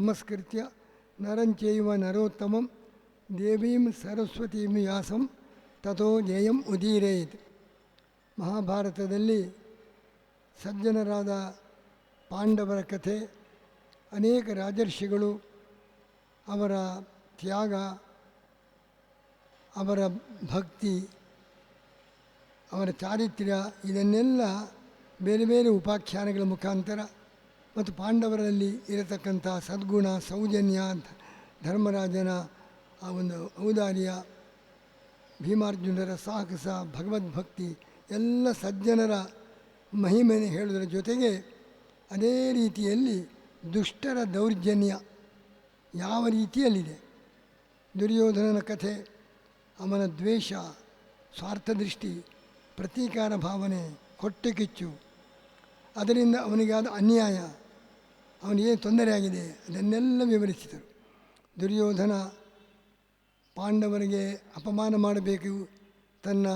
ನಮಸ್ಕೃತ್ಯ ನರಂಚೈವ ನರೋತ್ತಮಂ ದೇವೀಂ ಸರಸ್ವತೀಂ ವ್ಯಾಸಂ ತಥೋ ಜಯಂ ಉದೀರಯೇತ್. ಮಹಾಭಾರತದಲ್ಲಿ ಸಜ್ಜನರಾದ ಪಾಂಡವರ ಕಥೆ, ಅನೇಕ ರಾಜರ್ಷಿಗಳು, ಅವರ ತ್ಯಾಗ, ಅವರ ಭಕ್ತಿ, ಅವರ ಚಾರಿತ್ರ್ಯ, ಇದನ್ನೆಲ್ಲ ಬೇರೆ ಬೇರೆ ಉಪಾಖ್ಯಾನಗಳ ಮುಖಾಂತರ ಮತ್ತು ಪಾಂಡವರಲ್ಲಿ ಇರತಕ್ಕಂಥ ಸದ್ಗುಣ, ಸೌಜನ್ಯ, ಧರ್ಮರಾಜನ ಆ ಒಂದು ಔದಾರ್ಯ, ಭೀಮಾರ್ಜುನರ ಸಾಹಸ, ಭಗವದ್ಭಕ್ತಿ ಎಲ್ಲ ಸಜ್ಜನರ ಮಹಿಮೆಯನ್ನು ಹೇಳುವುದರ ಜೊತೆಗೆ ಅದೇ ರೀತಿಯಲ್ಲಿ ದುಷ್ಟರ ದೌರ್ಜನ್ಯ ಯಾವ ರೀತಿಯಲ್ಲಿದೆ, ದುರ್ಯೋಧನನ ಕಥೆ, ಅವನ ದ್ವೇಷ, ಸ್ವಾರ್ಥದೃಷ್ಟಿ, ಪ್ರತೀಕಾರ ಭಾವನೆ, ಹೊಟ್ಟೆಕಿಚ್ಚು, ಅದರಿಂದ ಅವನಿಗಾದ ಅನ್ಯಾಯ, ಅವನಿಗೆ ತೊಂದರೆಯಾಗಿದೆ, ಅದನ್ನೆಲ್ಲ ವಿವರಿಸಿದರು. ದುರ್ಯೋಧನ ಪಾಂಡವರಿಗೆ ಅಪಮಾನ ಮಾಡಬೇಕು, ತನ್ನ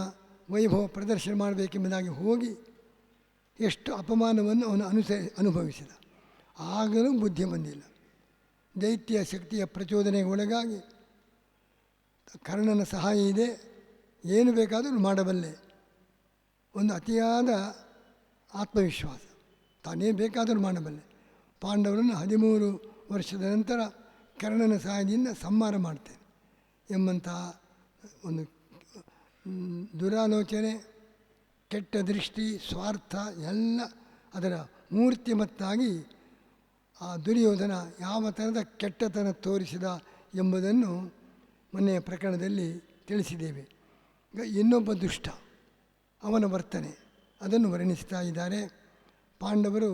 ವೈಭವ ಪ್ರದರ್ಶನ ಮಾಡಬೇಕೆಂಬುದಾಗಿ ಹೋಗಿ ಎಷ್ಟು ಅಪಮಾನವನ್ನು ಅವನು ಅನುಭವಿಸಿದ. ಆಗಲೂ ಬುದ್ಧಿ ಬಂದಿಲ್ಲ. ದೈತ್ಯ ಶಕ್ತಿಯ ಪ್ರಚೋದನೆಗೆ ಒಳಗಾಗಿ ಕರ್ಣನ ಸಹಾಯ ಇದೆ, ಏನು ಬೇಕಾದರೂ ಮಾಡಬಲ್ಲೆ, ಒಂದು ಅತಿಯಾದ ಆತ್ಮವಿಶ್ವಾಸ, ತಾನೇ ಬೇಕಾದರೂ ಮಾಡಬಲ್ಲೆ. ಪಾಂಡವರನ್ನು 13 ವರ್ಷದ ನಂತರ ಕರ್ಣನ ಸಹಾಯದಿಂದ ಸಂಹಾರ ಮಾಡ್ತೇನೆ ಎಂಬಂಥ ಒಂದು ದುರಾಲೋಚನೆ, ಕೆಟ್ಟ ದೃಷ್ಟಿ, ಸ್ವಾರ್ಥ ಎಲ್ಲ ಅದರ ಮೂರ್ತಿಮತ್ತಾಗಿ ಆ ದುರ್ಯೋಧನ ಯಾವ ಥರದ ಕೆಟ್ಟತನ ತೋರಿಸಿದ ಎಂಬುದನ್ನು ಮೊನ್ನೆಯ ಪ್ರಕರಣದಲ್ಲಿ ತಿಳಿಸಿದ್ದೇವೆ. ಇನ್ನೊಬ್ಬ ದುಷ್ಟ, ಅವನ ವರ್ತನೆ, ಅದನ್ನು ವರ್ಣಿಸ್ತಾ ಇದ್ದಾರೆ. ಪಾಂಡವರು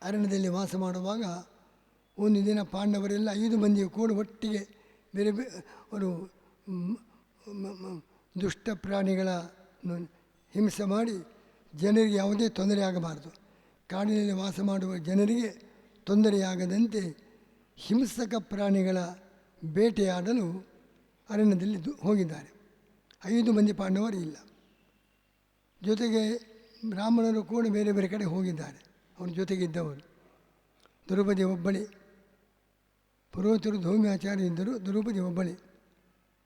ಅರಣ್ಯದಲ್ಲಿ ವಾಸ ಮಾಡುವಾಗ ಒಂದು ದಿನ ಪಾಂಡವರೆಲ್ಲ 5 ಮಂದಿಯು ಕೂಡ ಒಟ್ಟಿಗೆ ಬೇರೆ ಅವರು ದುಷ್ಟ ಪ್ರಾಣಿಗಳನ್ನು ಹಿಂಸೆ ಮಾಡಿ ಜನರಿಗೆ ಯಾವುದೇ ತೊಂದರೆ ಆಗಬಾರದು, ಕಾಡಿನಲ್ಲಿ ವಾಸ ಮಾಡುವ ಜನರಿಗೆ ತೊಂದರೆಯಾಗದಂತೆ ಹಿಂಸಕ ಪ್ರಾಣಿಗಳ ಬೇಟೆಯಾಡಲು ಅರಣ್ಯದಲ್ಲಿ ಹೋಗಿದ್ದಾರೆ. 5 ಮಂದಿ ಪಾಂಡವರು ಇಲ್ಲ. ಜೊತೆಗೆ ಬ್ರಾಹ್ಮಣರು ಕೂಡ ಬೇರೆ ಬೇರೆ ಕಡೆ ಹೋಗಿದ್ದಾರೆ, ಅವ್ರ ಜೊತೆಗಿದ್ದವರು. ದ್ರೌಪದಿ ಒಬ್ಬಳಿ, ಪುರೋಹಿತರು ಧೌಮ್ಯಾಚಾರ್ಯ ಇದ್ದರು, ದ್ರೌಪದಿ ಒಬ್ಬಳಿ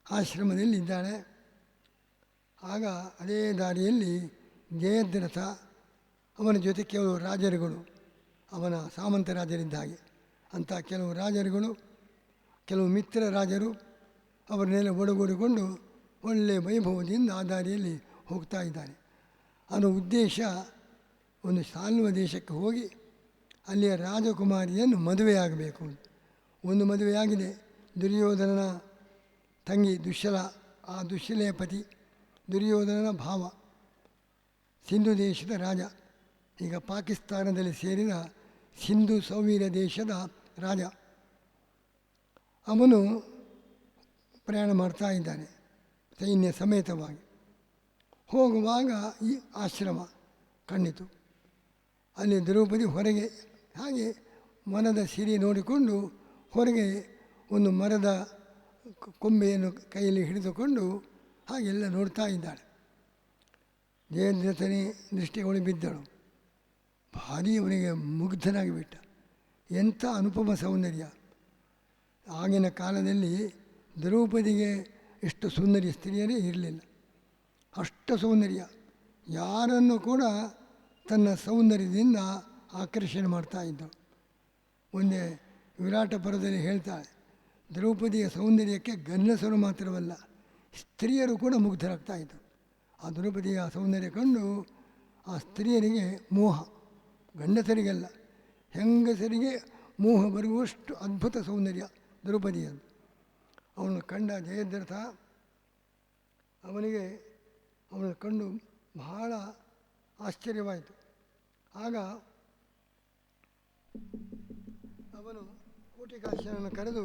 ಆಶ್ರಮದಲ್ಲಿ ಇದ್ದಾಳೆ. ಆಗ ಅದೇ ದಾರಿಯಲ್ಲಿ ಜಯದ್ರಥ, ಅವನ ಜೊತೆ ಕೆಲವು ರಾಜರುಗಳು, ಅವನ ಸಾಮಂತ ರಾಜರಿದ್ದ ಹಾಗೆ ಅಂಥ ಕೆಲವು ರಾಜರುಗಳು, ಕೆಲವು ಮಿತ್ರ ರಾಜರು ಅವರನ್ನೆಲ್ಲ ಒಡಗೂಡಿಕೊಂಡು ಒಳ್ಳೆಯ ವೈಭವದಿಂದ ಆ ದಾರಿಯಲ್ಲಿ ಹೋಗ್ತಾ ಇದ್ದಾನೆ. ಅವನ ಉದ್ದೇಶ ಒಂದು ಸಾಲ್ವ ದೇಶಕ್ಕೆ ಹೋಗಿ ಅಲ್ಲಿಯ ರಾಜಕುಮಾರಿಯನ್ನು ಮದುವೆಯಾಗಬೇಕು. ಒಂದು ಮದುವೆಯಾಗಿದೆ, ದುರ್ಯೋಧನನ ತಂಗಿ ದುಶ್ಶಲ, ಆ ದುಶ್ಶಲೆಯ ಪತಿ ದುರ್ಯೋಧನನ ಭಾವ, ಸಿಂಧು ದೇಶದ ರಾಜ, ಈಗ ಪಾಕಿಸ್ತಾನದಲ್ಲಿ ಸೇರಿದ ಸಿಂಧು ಸೌವೀರ ದೇಶದ ರಾಜ. ಅವನು ಪ್ರಯಾಣ ಮಾಡ್ತಾ ಇದ್ದಾನೆ ಸೈನ್ಯ ಸಮೇತವಾಗಿ. ಹೋಗುವಾಗ ಈ ಆಶ್ರಮ ಕಂಡಿತು. ಅಲ್ಲಿ ದ್ರೌಪದಿ ಹೊರಗೆ ಹಾಗೆ ಮನದ ಸಿರಿ ನೋಡಿಕೊಂಡು ಹೊರಗೆ ಒಂದು ಮರದ ಕೊಂಬೆಯನ್ನು ಕೈಯಲ್ಲಿ ಹಿಡಿದುಕೊಂಡು ಹಾಗೆಲ್ಲ ನೋಡ್ತಾ ಇದ್ದಾಳೆ. ಜಯದ್ರಥನೇ ದೃಷ್ಟಿಗಳು ಬಿದ್ದಳು. ಭಾರೀ ಅವನಿಗೆ ಮುಗ್ಧನಾಗಿಬಿಟ್ಟ. ಎಂಥ ಅನುಪಮ ಸೌಂದರ್ಯ! ಆಗಿನ ಕಾಲದಲ್ಲಿ ದ್ರೌಪದಿಗೆ ಎಷ್ಟು ಸುಂದರಿ ಸ್ತ್ರೀಯರೇ ಇರಲಿಲ್ಲ. ಅಷ್ಟು ಸೌಂದರ್ಯ, ಯಾರನ್ನು ಕೂಡ ತನ್ನ ಸೌಂದರ್ಯದಿಂದ ಆಕರ್ಷಣೆ ಮಾಡ್ತಾ ಇದ್ದಳು. ಒಂದೇ ವಿರಾಟ ಪರ್ವದಲ್ಲಿ ಹೇಳ್ತಾಳೆ, ದ್ರೌಪದಿಯ ಸೌಂದರ್ಯಕ್ಕೆ ಗಂಡಸರು ಮಾತ್ರವಲ್ಲ, ಸ್ತ್ರೀಯರು ಕೂಡ ಮುಗ್ಧರಾಗ್ತಾ ಇದ್ದರು. ಆ ದ್ರೌಪದಿಯ ಸೌಂದರ್ಯ ಕಂಡು ಆ ಸ್ತ್ರೀಯರಿಗೆ ಮೋಹ, ಗಂಡಸರಿಗೆಲ್ಲ ಹೆಂಗಸರಿಗೆ ಮೋಹ ಬರುವಷ್ಟು ಅದ್ಭುತ ಸೌಂದರ್ಯ ದ್ರೌಪದಿಯದು. ಅವನು ಕಂಡ ಜಯದ್ರಥ ಅವನು ಕಂಡು ಬಹಳ ಆಶ್ಚರ್ಯವಾಯಿತು. ಆಗ ಅವನು ಕೋಟಿಕಾಶ್ಯನನ್ನು ಕರೆದು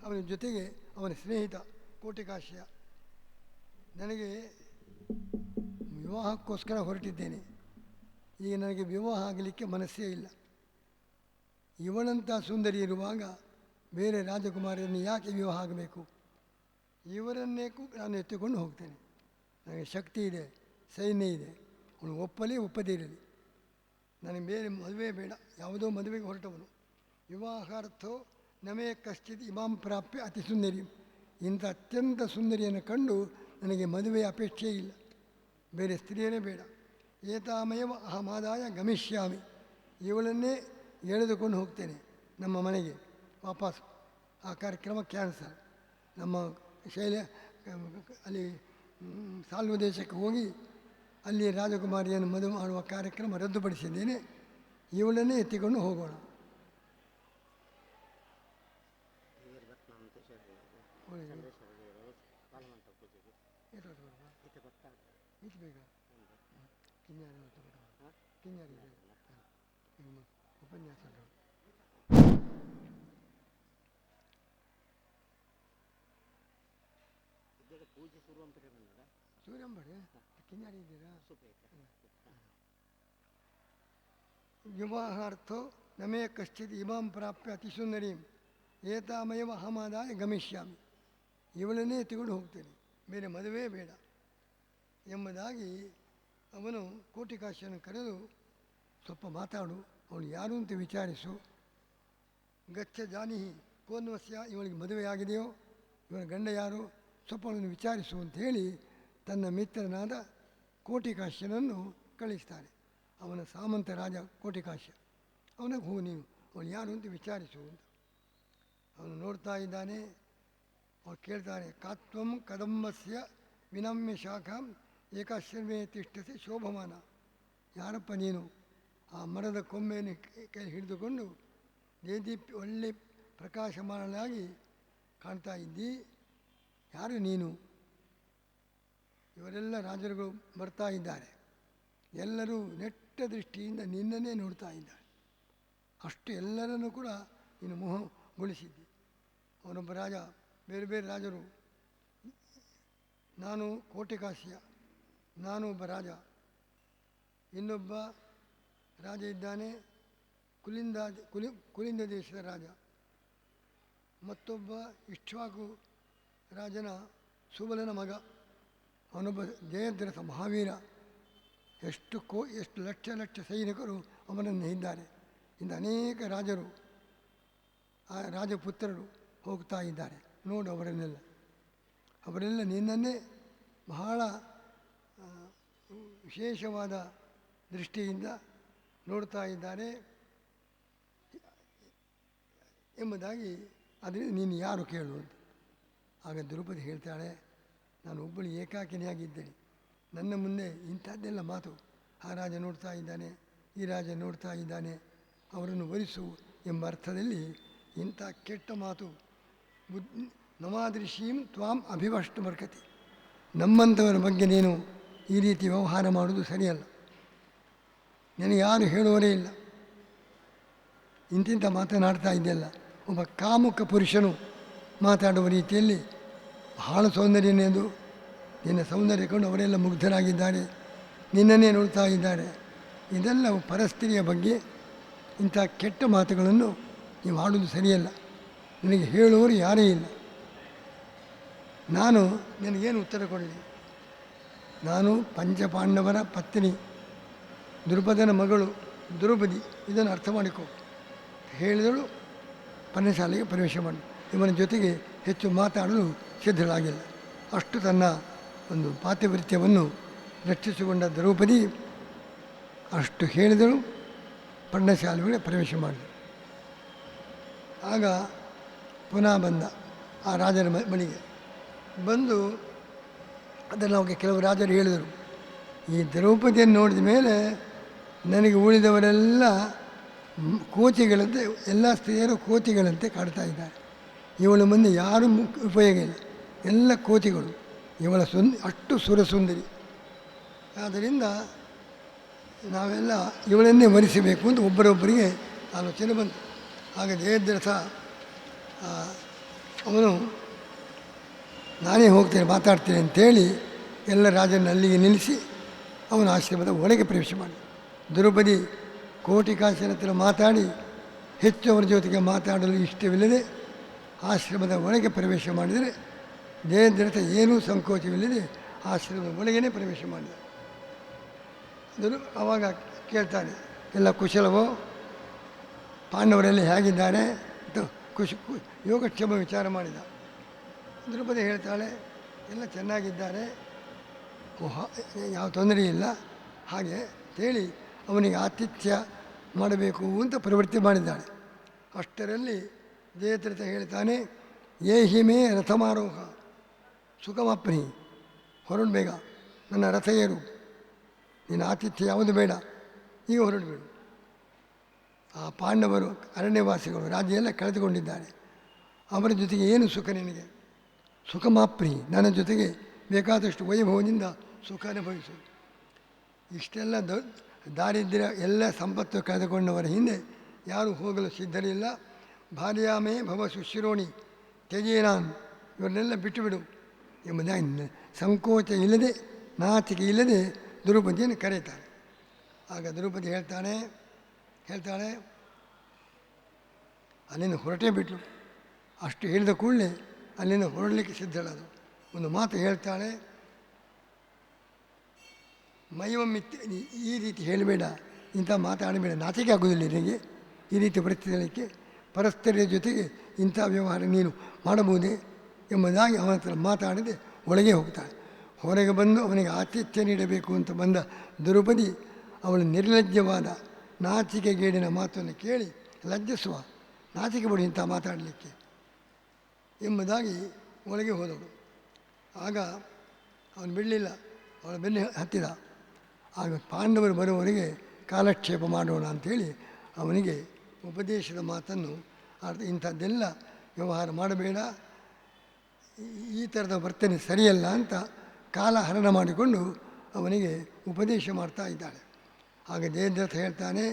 ಅವನ ಜೊತೆಗೆ ಅವನ ಸ್ನೇಹಿತ ಕೋಟಿಕಾಶ್ಯ, ನನಗೆ ವಿವಾಹಕ್ಕೋಸ್ಕರ ಹೊರಟಿದ್ದೇನೆ, ಈಗ ನನಗೆ ವಿವಾಹ ಆಗಲಿಕ್ಕೆ ಮನಸ್ಸೇ ಇಲ್ಲ. ಇವನಂಥ ಸುಂದರಿ ಇರುವಾಗ ಬೇರೆ ರಾಜಕುಮಾರಿಯನ್ನು ಯಾಕೆ ವಿವಾಹ ಆಗಬೇಕು? ಇವರನ್ನೇ ನಾನು ಎತ್ತಿಕೊಂಡು ಹೋಗ್ತೇನೆ, ನನಗೆ ಶಕ್ತಿ ಇದೆ, ಸೈನ್ಯ ಇದೆ, ಅವನು ಒಪ್ಪದೇ ಇರಲಿ, ನನಗೆ ಬೇರೆ ಮದುವೆ ಬೇಡ. ಯಾವುದೋ ಮದುವೆಗೆ ಹೊರಟವನು, ವಿವಾಹಾರ್ಥೋ ನಮೇ ಕಶ್ಚಿತ್ ಇಮಾಂ ಪ್ರಾಪ್ಯ ಅತಿ ಸುಂದರಿ. ಇಂಥ ಅತ್ಯಂತ ಸುಂದರಿಯನ್ನು ಕಂಡು ನನಗೆ ಮದುವೆಯ ಅಪೇಕ್ಷೆ ಇಲ್ಲ, ಬೇರೆ ಸ್ತ್ರೀಯರೇ ಬೇಡ. ಏತಾಮೇವ ಅಹಮಾದಾಯ ಗಮಿಷ್ಯಾಮಿ, ಇವಳನ್ನೇ ಎಳೆದುಕೊಂಡು ಹೋಗ್ತೇನೆ ನಮ್ಮ ಮನೆಗೆ ವಾಪಸ್. ಆ ಕಾರ್ಯಕ್ರಮ ಕ್ಯಾನ್ಸಲ್. ನಮ್ಮ ಶೈಲ ಅಲ್ಲಿ ಸಾಲ್ವ ದೇಶಕ್ಕೆ ಹೋಗಿ ಅಲ್ಲಿ ರಾಜಕುಮಾರಿಯನ್ನು ಮದುವೆ ಮಾಡುವ ಕಾರ್ಯಕ್ರಮ ರದ್ದುಪಡಿಸಿದ್ದೇನೆ. ಇವಳನ್ನೇ ಎತ್ತಿಕೊಂಡು ಹೋಗೋಣ. ಉಪನ್ಯಾಸ ಸೂರ್ಯಂಬಡೆ ಕಿನ್ನಾಡಿ ಇದ್ದೀರಾ? ವಿವಾಹಾರ್ಥೋ ನಮೇ ಕಶ್ಚಿತ್ ಇಮಾಂ ಪ್ರಾಪ್ಯ ಅತಿ ಸುಂದರೀಂ ಏತಾಮೇವ ಅಹಮಾದಾಯ ಗಮಿಷ್ಯಾಮಿ, ಇವಳನ್ನೇ ಎತ್ತಿಕೊಂಡು ಹೋಗ್ತೇನೆ, ಬೇರೆ ಮದುವೆ ಬೇಡ ಎಂಬುದಾಗಿ ಅವನು ಕೋಟಿಕಾಶಿಯನ್ನು ಕರೆದು, ಸ್ವಲ್ಪ ಮಾತಾಡು, ಅವಳು ಯಾರು ಅಂತ ವಿಚಾರಿಸು. ಗಚ್ಚ ಜಾನಿಹಿ ಕೋನ್ವಸ್ಯ, ಇವಳಿಗೆ ಮದುವೆಯಾಗಿದೆಯೋ, ಇವನ ಗಂಡ ಯಾರು, ಸ್ವಲ್ಪ ಅವಳನ್ನು ವಿಚಾರಿಸು ಅಂತ ಹೇಳಿ ತನ್ನ ಮಿತ್ರನಾದ ಕೋಟಿಕಾಶ್ಯನನ್ನು ಕಳಿಸ್ತಾನೆ. ಅವನ ಸಾಮಂತ ರಾಜ ಕೋಟಿಕಾಶ್ಯ. ಅವನಿಗೆ ಹೋಗು, ನೀವು ಅವಳು ಯಾರು ಅಂತ ವಿಚಾರಿಸು ಅಂತ. ಅವನು ನೋಡ್ತಾ ಇದ್ದಾನೆ. ಅವನು ಕೇಳ್ತಾನೆ, ಕಾತ್ವಂ ಕದಂಬಸ್ಯ ವಿನಮ್ಯ ಶಾಖಾಂ ಏಕಾಶ್ರಮೇ ತಿಷ್ಠಸಿ ಶೋಭಮಾನ. ಯಾರಪ್ಪ ನೀನು? ಆ ಮರದ ಕೊಂಬೆಯನ್ನು ಕೈ ಹಿಡಿದುಕೊಂಡು ದೇದೀಪ್ತಿ ಒಳ್ಳೆ ಪ್ರಕಾಶಮಾನಳಾಗಿ ಕಾಣ್ತಾ ಇದ್ದಿ, ಯಾರು ನೀನು? ಇವರೆಲ್ಲ ರಾಜರುಗಳು ಬರ್ತಾ ಇದ್ದಾರೆ, ಎಲ್ಲರೂ ನೆಟ್ಟ ದೃಷ್ಟಿಯಿಂದ ನಿನ್ನನ್ನೇ ನೋಡ್ತಾ ಇದ್ದಾರೆ. ಅಷ್ಟು ಎಲ್ಲರನ್ನೂ ಕೂಡ ನೀನು ಮೋಹಗೊಳಿಸಿದ್ದಿ. ಅವನೊಬ್ಬ ರಾಜ, ಬೇರೆ ಬೇರೆ ರಾಜರು, ನಾನು ಕೋಟಿಕಾಶ್ಯ, ನಾನು ಒಬ್ಬ ರಾಜ, ಇನ್ನೊಬ್ಬ ರಾಜ ಇದ್ದಾನೆ ಕುಲಿಂದ ದೇಶದ ರಾಜ, ಮತ್ತೊಬ್ಬ ಇಕ್ಷ್ವಾಕು ರಾಜನ ಸುಬಲನ ಮಗ, ಅವನೊಬ್ಬ ಜಯದ್ರಥ ಮಹಾವೀರ. ಎಷ್ಟು ಲಕ್ಷ ಲಕ್ಷ ಸೈನಿಕರು ಅವನನ್ನು ಇದ್ದಾರೆ. ಇಂದ ಅನೇಕ ರಾಜರು, ಆ ರಾಜಪುತ್ರರು ಹೋಗ್ತಾ ಇದ್ದಾರೆ. ನೋಡು ಅವರೆಲ್ಲ ನಿನ್ನನ್ನೇ ಬಹಳ ವಿಶೇಷವಾದ ದೃಷ್ಟಿಯಿಂದ ನೋಡ್ತಾ ಇದ್ದಾರೆ ಎಂಬುದಾಗಿ. ಅದರಿಂದ ನೀನು ಯಾರು ಕೇಳು ಅಂತ. ಆಗ ದ್ರೌಪದಿ ಹೇಳ್ತಾಳೆ, ನಾನು ಒಬ್ಬಳು ಏಕಾಕಿನಿಯಾಗಿದ್ದೇನೆ, ನನ್ನ ಮುಂದೆ ಇಂಥದ್ದೆಲ್ಲ ಮಾತು. ಆ ರಾಜ ನೋಡ್ತಾ ಇದ್ದಾನೆ, ಈ ರಾಜ ನೋಡ್ತಾ ಇದ್ದಾನೆ, ಅವರನ್ನು ವರಿಸು ಎಂಬ ಅರ್ಥದಲ್ಲಿ ಇಂಥ ಕೆಟ್ಟ ಮಾತು. ನಮಾದೃಶೀಂ ತ್ವಾಂ ಅಭಿವಷ್ಟು ಮರ್ಕತಿ, ನಮ್ಮಂಥವರ ಬಗ್ಗೆ ನೀನು ಈ ರೀತಿ ವ್ಯವಹಾರ ಮಾಡುವುದು ಸರಿಯಲ್ಲ, ನನಗೆ ಯಾರು ಹೇಳುವರೇ ಇಲ್ಲ, ಇಂತಿಂಥ ಮಾತನಾಡ್ತಾ ಇದೆಯಲ್ಲ. ಒಬ್ಬ ಕಾಮುಕ ಪುರುಷನು ಮಾತಾಡುವ ರೀತಿಯಲ್ಲಿ ಬಹಳ ಸೌಂದರ್ಯನೆಂದು ನಿನ್ನ ಸೌಂದರ್ಯ ಕಂಡು ಅವರೆಲ್ಲ ಮುಗ್ಧರಾಗಿದ್ದಾರೆ, ನಿನ್ನನ್ನೇ ನೋಡ್ತಾ ಇದ್ದಾರೆ. ಇದೆಲ್ಲ ಪರಸ್ತ್ರೀಯ ಬಗ್ಗೆ ಇಂಥ ಕೆಟ್ಟ ಮಾತುಗಳನ್ನು ನೀವು ಆಡುವುದು ಸರಿಯಲ್ಲ, ನಿನಗೆ ಹೇಳುವವರು ಯಾರೇ ಇಲ್ಲ. ನಾನು ನಿನಗೇನು ಉತ್ತರ ಕೊಡಲಿ? ನಾನು ಪಂಚಪಾಂಡವರ ಪತ್ನಿ, ದ್ರುಪದನ ಮಗಳು ದ್ರೌಪದಿ, ಇದನ್ನು ಅರ್ಥ ಮಾಡಿಕೊ ಹೇಳಿದಳು. ಪರ್ಣಶಾಲೆಗೆ ಪ್ರವೇಶ ಮಾಡಿ ಇವನ ಜೊತೆಗೆ ಹೆಚ್ಚು ಮಾತಾಡಲು ಸಿದ್ಧಳಾಗಿಲ್ಲ. ಅಷ್ಟು ತನ್ನ ಒಂದು ಪಾತಿವೃತ್ಯವನ್ನು ರಕ್ಷಿಸಿಕೊಂಡ ದ್ರೌಪದಿ ಅಷ್ಟು ಹೇಳಿದಳು. ಪರ್ಣಶಾಲೆಗೆ ಪ್ರವೇಶ ಮಾಡಿದಳು. ಆಗ ಪುನಃ ಬಂದ ಆ ರಾಜನ ಬಳಿಗೆ ಬಂದು ಅದನ್ನು ಅವಾಗ ಕೆಲವು ರಾಜರು ಹೇಳಿದರು, ಈ ದ್ರೌಪದಿಯನ್ನು ನೋಡಿದ ಮೇಲೆ ನನಗೆ ಉಳಿದವರೆಲ್ಲ ಕೋತಿಗಳಂತೆ, ಎಲ್ಲ ಸ್ತ್ರೀಯರು ಕೋತಿಗಳಂತೆ ಕಾಡ್ತಾ ಇದ್ದಾರೆ. ಇವಳ ಮುಂದೆ ಯಾರೂ ಉಪಯೋಗ ಇಲ್ಲ, ಎಲ್ಲ ಕೋತಿಗಳು. ಇವಳ ಅಷ್ಟು ಸುರಸುಂದರಿ. ಆದ್ದರಿಂದ ನಾವೆಲ್ಲ ಇವಳನ್ನೇ ವರಿಸಬೇಕು ಅಂತ ಒಬ್ಬರೊಬ್ಬರಿಗೆ ಆಲೋಚನೆ ಬಂತು. ಆಗ ಜಯದ್ರಥ ಅವನು ನಾನೇ ಹೋಗ್ತೇನೆ ಮಾತಾಡ್ತೇನೆ ಅಂತೇಳಿ ಎಲ್ಲ ರಾಜನ ಅಲ್ಲಿಗೆ ನಿಲ್ಲಿಸಿ ಅವನ ಆಶ್ರಮದ ಒಳಗೆ ಪ್ರವೇಶ ಮಾಡಿ, ದ್ರೌಪದಿ ಕೋಟಿಕಾಶನ ಹತ್ರ ಮಾತಾಡಿ ಹೆಚ್ಚು ಅವರ ಜೊತೆಗೆ ಮಾತಾಡಲು ಇಷ್ಟವಿಲ್ಲದೆ ಆಶ್ರಮದ ಒಳಗೆ ಪ್ರವೇಶ ಮಾಡಿದರೆ ಜಯದ್ರಥ ಏನೂ ಸಂಕೋಚವಿಲ್ಲದೆ ಆಶ್ರಮದ ಒಳಗೇ ಪ್ರವೇಶ ಮಾಡಿದ. ಆವಾಗ ಕೇಳ್ತಾನೆ, ಎಲ್ಲ ಕುಶಲವೋ? ಪಾಂಡವರೆಲ್ಲ ಹೇಗಿದ್ದಾರೆ ಅಂತ ಯೋಗಕ್ಷೇಮ ವಿಚಾರ ಮಾಡಿದ. ದ್ರೌಪದಿ ಹೇಳ್ತಾಳೆ, ಎಲ್ಲ ಚೆನ್ನಾಗಿದ್ದಾರೆ, ಯಾವ ತೊಂದರೆ ಇಲ್ಲ, ಹಾಗೆ ಹೇಳಿ ಅವನಿಗೆ ಆತಿಥ್ಯ ಮಾಡಬೇಕು ಅಂತ ಪ್ರವೃತ್ತಿ ಮಾಡಿದ್ದಾಳೆ. ಅಷ್ಟರಲ್ಲಿ ಜಯದ್ರಥ ಹೇಳ್ತಾನೆ, ಏಹಿಮೇ ರಥಮಾರೋಹ ಸುಖಮಾಪ್ನಿ, ಹೊರಡು ಬೇಗ, ನನ್ನ ರಥ ಏರು, ನಿನ್ನ ಆತಿಥ್ಯ ಯಾವುದು ಬೇಡ, ಈಗ ಹೊರಡಬೇಡು. ಆ ಪಾಂಡವರು ಅರಣ್ಯವಾಸಿಗಳು ರಾಜ್ಯ ಎಲ್ಲ ಕಳೆದುಕೊಂಡಿದ್ದಾರೆ, ಅವರ ಜೊತೆಗೆ ಏನು ಸುಖ ನಿನಗೆ? ಸುಖಮಾಪ್ನಿ, ನನ್ನ ಜೊತೆಗೆ ಬೇಕಾದಷ್ಟು ವೈಭವದಿಂದ ಸುಖ ಅನುಭವಿಸು. ಇಷ್ಟೆಲ್ಲ ದಾರಿದ್ರ್ಯ ಎಲ್ಲ ಸಂಪತ್ತು ಕಳೆದುಕೊಂಡವರ ಹಿಂದೆ ಯಾರೂ ಹೋಗಲು ಸಿದ್ಧರಿಲ್ಲ. ಭಾರ್ಯಾಮೇ ಭವ ಸುಶಿರೋಣಿ ತ್ಯಜೇನಾನ್, ಇವರನ್ನೆಲ್ಲ ಬಿಟ್ಟುಬಿಡು ಎಂಬುದಾಗಿ ಸಂಕೋಚ ಇಲ್ಲದೆ ನಾಚಿಕೆ ಇಲ್ಲದೆ ದ್ರೌಪದಿಯನ್ನು ಕರೀತಾರೆ. ಆಗ ದ್ರೌಪದಿ ಹೇಳ್ತಾಳೆ, ಅಲ್ಲಿಂದ ಹೊರಟೇ ಬಿಟ್ಟಳು. ಅಷ್ಟು ಹೇಳಿದ ಕೂಡಲೇ ಅಲ್ಲಿಂದ ಹೊರಡಲಿಕ್ಕೆ ಸಿದ್ಧಳದು. ಒಂದು ಮಾತು ಹೇಳ್ತಾಳೆ, ಮೈವಮ್ಮಿತ್ತು, ಈ ರೀತಿ ಹೇಳಬೇಡ, ಇಂಥ ಮಾತಾಡಬೇಡ, ನಾಚಿಕೆ ಆಗೋದಿಲ್ಲ ನಿನಗೆ ಈ ರೀತಿ ಪರಿಸ್ಥಿತಿಗಳಿಗೆ, ಪರಸ್ಪರ ಜೊತೆಗೆ ಇಂಥ ವ್ಯವಹಾರ ನೀನು ಮಾಡಬಹುದೇ ಎಂಬುದಾಗಿ ಅವನ ಹತ್ರ ಮಾತಾಡದೆ ಒಳಗೆ ಹೋಗ್ತಾಳೆ. ಹೊರಗೆ ಬಂದು ಅವನಿಗೆ ಆತಿಥ್ಯ ನೀಡಬೇಕು ಅಂತ ಬಂದ ದ್ರೌಪದಿ ಅವಳ ನಿರ್ಲಜ್ಜವಾದ ನಾಚಿಕೆಗೇಡಿನ ಮಾತನ್ನು ಕೇಳಿ ಲಜ್ಜಿಸುವ, ನಾಚಿಕೆ ಬಿಡಿ ಇಂಥ ಮಾತಾಡಲಿಕ್ಕೆ ಎಂಬುದಾಗಿ ಒಳಗೆ ಹೋದವಳು. ಆಗ ಅವನು ಬಿಡಲಿಲ್ಲ, ಅವಳ ಬೆನ್ನು ಹತ್ತಿದ. ಆಗ ಪಾಂಡವರು ಬರುವವರೆಗೆ ಕಾಲಕ್ಷೇಪ ಮಾಡೋಣ ಅಂಥೇಳಿ ಅವನಿಗೆ ಉಪದೇಶದ ಮಾತನ್ನು ಇಂಥದ್ದೆಲ್ಲ ವ್ಯವಹಾರ ಮಾಡಬೇಡ, ಈ ಥರದ ವರ್ತನೆ ಸರಿಯಲ್ಲ ಅಂತ ಕಾಲ ಹರಣ ಮಾಡಿಕೊಂಡು ಅವನಿಗೆ ಉಪದೇಶ ಮಾಡ್ತಾ ಇದ್ದಾಳೆ. ಆಗ ಜಯದ್ರಥ ಹೇಳ್ತಾನೆ,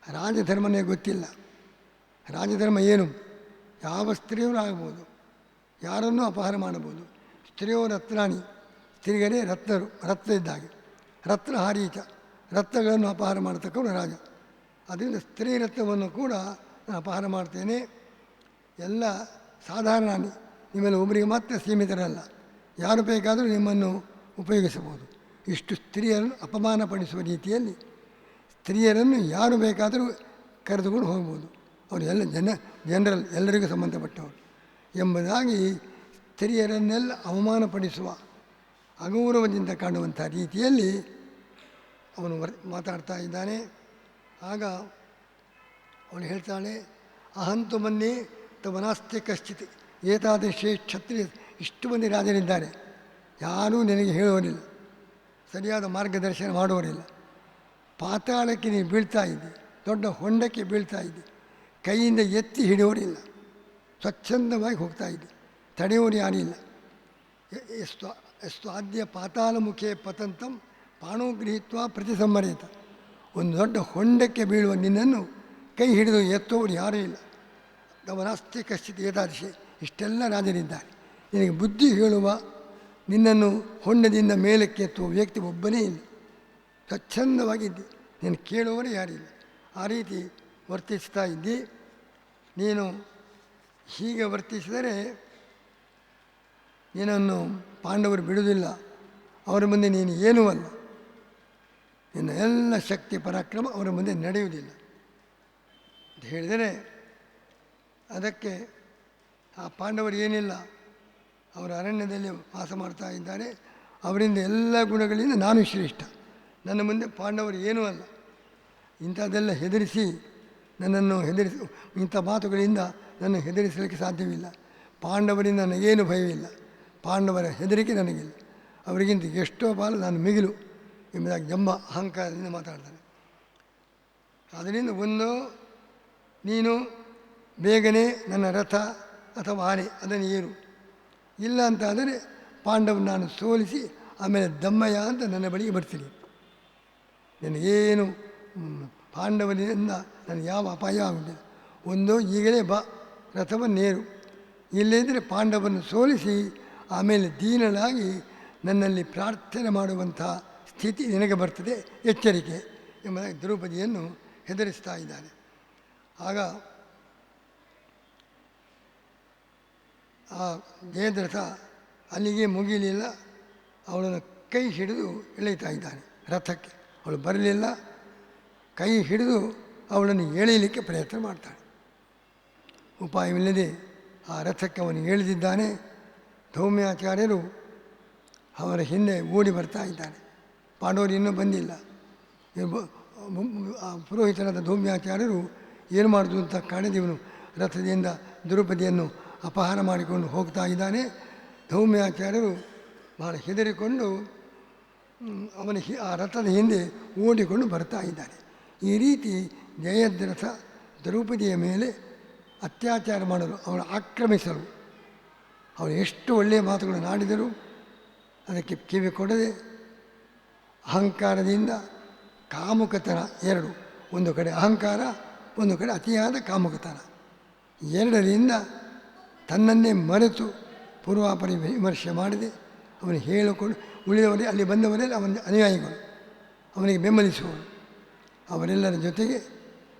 ರಾಜಧರ್ಮನೇ ಗೊತ್ತಿಲ್ಲ, ರಾಜಧರ್ಮ ಏನು? ಯಾವ ಸ್ತ್ರೀಯವರು ಆಗ್ಬೋದು, ಯಾರನ್ನೂ ಅಪಹಾರ ಮಾಡಬಹುದು. ಸ್ತ್ರೀಯೋ ರತ್ನಾಣಿ, ಸ್ತ್ರೀಯರೇ ರತ್ನರು, ರತ್ನ ಇದ್ದಾಗೆ, ರತ್ನ ಹಾರೀಚ, ರತ್ನಗಳನ್ನು ಅಪಹಾರ ಮಾಡತಕ್ಕವನು ರಾಜ. ಅದರಿಂದ ಸ್ತ್ರೀ ರತ್ನವನ್ನು ಕೂಡ ನಾನು ಅಪಹಾರ ಮಾಡ್ತೇನೆ. ಎಲ್ಲ ಸಾಧಾರಣ, ನಿಮ್ಮಲ್ಲಿ ಒಬ್ಬರಿಗೆ ಮಾತ್ರ ಸೀಮಿತರಲ್ಲ, ಯಾರು ಬೇಕಾದರೂ ನಿಮ್ಮನ್ನು ಉಪಯೋಗಿಸಬಹುದು. ಇಷ್ಟು ಸ್ತ್ರೀಯರನ್ನು ಅಪಮಾನಪಡಿಸುವ ರೀತಿಯಲ್ಲಿ ಸ್ತ್ರೀಯರನ್ನು ಯಾರು ಬೇಕಾದರೂ ಕರೆದುಕೊಂಡು ಹೋಗ್ಬೋದು, ಅವರು ಎಲ್ಲ ಜನರಲ್, ಎಲ್ಲರಿಗೂ ಸಂಬಂಧಪಟ್ಟವರು ಎಂಬುದಾಗಿ ಸ್ತ್ರೀಯರನ್ನೆಲ್ಲ ಅವಮಾನಪಡಿಸುವ, ಅಗೌರವದಿಂದ ಕಾಣುವಂಥ ರೀತಿಯಲ್ಲಿ ಅವನು ಮಾತಾಡ್ತಾ ಇದ್ದಾನೆ. ಆಗ ಅವಳು ಹೇಳ್ತಾಳೆ, ಅಹಂತು ಮೊನ್ನೆ ತವನಾಸ್ತಿ ಕಶ್ಚಿತ್ ಏತಾದೃಶೇ ಕ್ಷತ್ರಿಯ, ಇಷ್ಟು ಮಂದಿ ರಾಜರಿದ್ದಾರೆ, ಯಾರೂ ನಿನಗೆ ಹೇಳುವರಿಲ್ಲ, ಸರಿಯಾದ ಮಾರ್ಗದರ್ಶನ ಮಾಡುವರಿಲ್ಲ. ಪಾತಾಳಕ್ಕೆ ನೀನು ಬೀಳ್ತಾ ಇದ್ದೆ, ದೊಡ್ಡ ಹೊಂಡಕ್ಕೆ ಬೀಳ್ತಾ ಇದ್ದೆ, ಕೈಯಿಂದ ಎತ್ತಿ ಹಿಡಿಯೋರಿಲ್ಲ, ಸ್ವಚ್ಛಂದವಾಗಿ ಹೋಗ್ತಾ ಇದ್ದೆ, ತಡೆಯೋರು ಯಾರಿಲ್ಲ. ಎಷ್ಟು ಆದ್ಯ ಪಾತಾಳ ಮುಖೇ ಪತಂತಂ ಪಾಣೋ ಗೃಹೀತ್ವ ಪ್ರತಿಸಂಹರೇತ, ಒಂದು ದೊಡ್ಡ ಹೊಂಡಕ್ಕೆ ಬೀಳುವ ನಿನ್ನನ್ನು ಕೈ ಹಿಡಿದು ಎತ್ತೋರು ಯಾರೂ ಇಲ್ಲ. ಅವನಾಸ್ತಿ ಕಶ್ಚಿತ್ ಏತಾದೃಶೆ, ಇಷ್ಟೆಲ್ಲ ರಾಜರಿದ್ದಾರೆ, ನಿನಗೆ ಬುದ್ಧಿ ಹೇಳುವ, ನಿನ್ನನ್ನು ಹೊಂಡದಿಂದ ಮೇಲಕ್ಕೆ ಎತ್ತುವ ವ್ಯಕ್ತಿ ಒಬ್ಬನೇ ಇಲ್ಲ, ಸ್ವಚ್ಛಂದವಾಗಿದ್ದೆ, ನೀನು ಕೇಳುವವರೇ ಯಾರಿಲ್ಲ. ಆ ರೀತಿ ವರ್ತಿಸ್ತಾ ಇದ್ದಿ. ನೀನು ಹೀಗೆ ವರ್ತಿಸಿದರೆ ನಿನ್ನನ್ನು ಪಾಂಡವರು ಬಿಡುವುದಿಲ್ಲ, ಅವರ ಮುಂದೆ ನೀನು ಏನೂ ಅಲ್ಲ, ನಿನ್ನ ಎಲ್ಲ ಶಕ್ತಿ ಪರಾಕ್ರಮ ಅವರ ಮುಂದೆ ನಡೆಯುವುದಿಲ್ಲ ಅಂತ ಹೇಳಿದರೆ, ಅದಕ್ಕೆ ಆ ಪಾಂಡವರು ಏನಿಲ್ಲ, ಅವರು ಅರಣ್ಯದಲ್ಲಿ ವಾಸ ಮಾಡ್ತಾ ಇದ್ದಾರೆ, ಅವರಿಂದ ಎಲ್ಲ ಗುಣಗಳಿಂದ ನಾನು ಶ್ರೇಷ್ಠ, ನನ್ನ ಮುಂದೆ ಪಾಂಡವರು ಏನೂ ಅಲ್ಲ. ಇಂಥದ್ದೆಲ್ಲ ಹೆದರಿಸಿ ನನ್ನನ್ನು ಇಂಥ ಮಾತುಗಳಿಂದ ನನ್ನ ಹೆದರಿಸಲಿಕ್ಕೆ ಸಾಧ್ಯವಿಲ್ಲ. ಪಾಂಡವರಿಂದ ನನಗೇನು ಭಯವಿಲ್ಲ, ಪಾಂಡವರ ಹೆದರಿಕೆ ನನಗಿಲ್ಲ, ಅವರಿಗಿಂತ ಎಷ್ಟೋ ಪಾಲು ನಾನು ಮಿಗಿಲು ಎಂಬುದಾಗಿ ಜಂಬ ಅಹಂಕಾರದಿಂದ ಮಾತಾಡ್ತಾನೆ. ಅದರಿಂದ ಒಂದು, ನೀನು ಬೇಗನೆ ನನ್ನ ರಥ ಅಥವಾ ಆನೆ ಅದನ್ನು ಏರು, ಇಲ್ಲ ಅಂತಾದರೆ ಪಾಂಡವನ ನಾನು ಸೋಲಿಸಿ ಆಮೇಲೆ ದಮ್ಮಯ್ಯ ಅಂತ ನನ್ನ ಬಳಿಗೆ ಬರ್ತೀನಿ. ನನಗೇನು ಪಾಂಡವನಿಂದ ನನಗೆ ಯಾವ ಅಪಾಯ ಆಗುವುದಿಲ್ಲ. ಒಂದು, ಈಗಲೇ ಬಾ, ರಥವನ್ನೇರು, ಇಲ್ಲದಿದ್ದರೆ ಪಾಂಡವನ್ನು ಸೋಲಿಸಿ ಆಮೇಲೆ ದೀನಳಾಗಿ ನನ್ನಲ್ಲಿ ಪ್ರಾರ್ಥನೆ ಮಾಡುವಂಥ ಸ್ಥಿತಿ ನಿನಗೆ ಬರ್ತದೆ, ಎಚ್ಚರಿಕೆ ಎಂಬುದಾಗಿ ದ್ರೌಪದಿಯನ್ನು ಹೆದರಿಸ್ತಾ ಇದ್ದಾನೆ. ಆಗ ಆ ಜಯದ್ರಥ ಅಲ್ಲಿಗೆ ಮುಗಿಲಿಲ್ಲ, ಅವಳನ್ನು ಕೈ ಹಿಡಿದು ಎಳೆಯುತ್ತಾ ಇದ್ದಾನೆ ರಥಕ್ಕೆ. ಅವಳು ಬರಲಿಲ್ಲ, ಕೈ ಹಿಡಿದು ಅವಳನ್ನು ಎಳೆಯಲಿಕ್ಕೆ ಪ್ರಯತ್ನ ಮಾಡ್ತಾಳೆ. ಉಪಾಯವಿಲ್ಲದೆ ಆ ರಥಕ್ಕೆ ಅವನು ಎಳೆದಿದ್ದಾನೆ. ಧೌಮ್ಯಾಚಾರ್ಯರು ಅವರ ಹಿಂದೆ ಓಡಿ ಬರ್ತಾ ಇದ್ದಾನೆ. ಪಾಂಡವರು ಇನ್ನೂ ಬಂದಿಲ್ಲ. ಆ ಪುರೋಹಿತನಾದ ಧೌಮ್ಯಾಚಾರ್ಯರು ಏನು ಮಾಡೋದು ಅಂತ ಕಾಣದೆ ಇವನು ರಥದಿಂದ ದ್ರೌಪದಿಯನ್ನು ಅಪಹಾರ ಮಾಡಿಕೊಂಡು ಹೋಗ್ತಾ ಇದ್ದಾನೆ. ಧೌಮ್ಯಾಚಾರ್ಯರು ಬಹಳ ಹೆದರಿಕೊಂಡು ಆ ರಥದ ಹಿಂದೆ ಓಡಿಕೊಂಡು ಬರ್ತಾ ಇದ್ದಾನೆ. ಈ ರೀತಿ ಜಯದ್ರಥ ದ್ರೌಪದಿಯ ಮೇಲೆ ಅತ್ಯಾಚಾರ ಮಾಡಲು, ಅವಳು ಆಕ್ರಮಿಸಲು ಅವಳು ಎಷ್ಟು ಒಳ್ಳೆಯ ಮಾತುಗಳನ್ನು ಆಡಿದರು. ಅದಕ್ಕೆ ಕಿವಿ ಕೊಡದೆ ಅಹಂಕಾರದಿಂದ ಕಾಮುಕತನ, ಎರಡು, ಒಂದು ಕಡೆ ಅಹಂಕಾರ, ಒಂದು ಕಡೆ ಅತಿಯಾದ ಕಾಮುಕತನ, ಎರಡರಿಂದ ತನ್ನನ್ನೇ ಮರೆತು ಪೂರ್ವಾಪರಿ ವಿಮರ್ಶೆ ಮಾಡಿದೆ. ಅವನು ಹೇಳಿಕೊಂಡು ಉಳಿದವರೇ, ಅಲ್ಲಿ ಬಂದವರೆಲ್ಲ ಅವನ ಅನುಯಾಯಿಗಳು, ಅವನಿಗೆ ಬೆಂಬಲಿಸುವವರು. ಅವರೆಲ್ಲರ ಜೊತೆಗೆ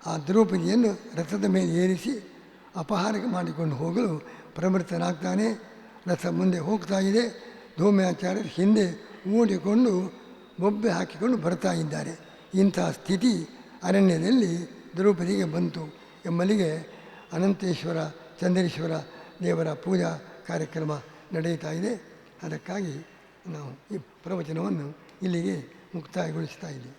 ಆ ದ್ರೌಪದಿಯನ್ನು ರಥದ ಮೇಲೆ ಏರಿಸಿ ಅಪಹಾರ ಮಾಡಿಕೊಂಡು ಹೋಗಲು ಪ್ರವೃತ್ತನಾಗ್ತಾನೆ. ರಥ ಮುಂದೆ ಹೋಗ್ತಾ ಇದೆ. ಧೌಮ್ಯಾಚಾರ್ಯರು ಹಿಂದೆ ಓಡಿಕೊಂಡು ಬೊಬ್ಬೆ ಹಾಕಿಕೊಂಡು ಬರ್ತಾ ಇದ್ದಾರೆ. ಇಂತಹ ಸ್ಥಿತಿ ಅರಣ್ಯದಲ್ಲಿ ದ್ರೌಪದಿಗೆ ಬಂತು ಎಂಬಲ್ಲಿಗೆ ಅನಂತೇಶ್ವರ ಚಂದ್ರೇಶ್ವರ ದೇವರ ಪೂಜಾ ಕಾರ್ಯಕ್ರಮ ನಡೆಯುತ್ತಾ ಇದೆ. ಅದಕ್ಕಾಗಿ ನಾವು ಈ ಪ್ರವಚನವನ್ನು ಇಲ್ಲಿಗೆ ಮುಕ್ತಾಯಗೊಳಿಸ್ತಾ ಇದ್ದೀವಿ.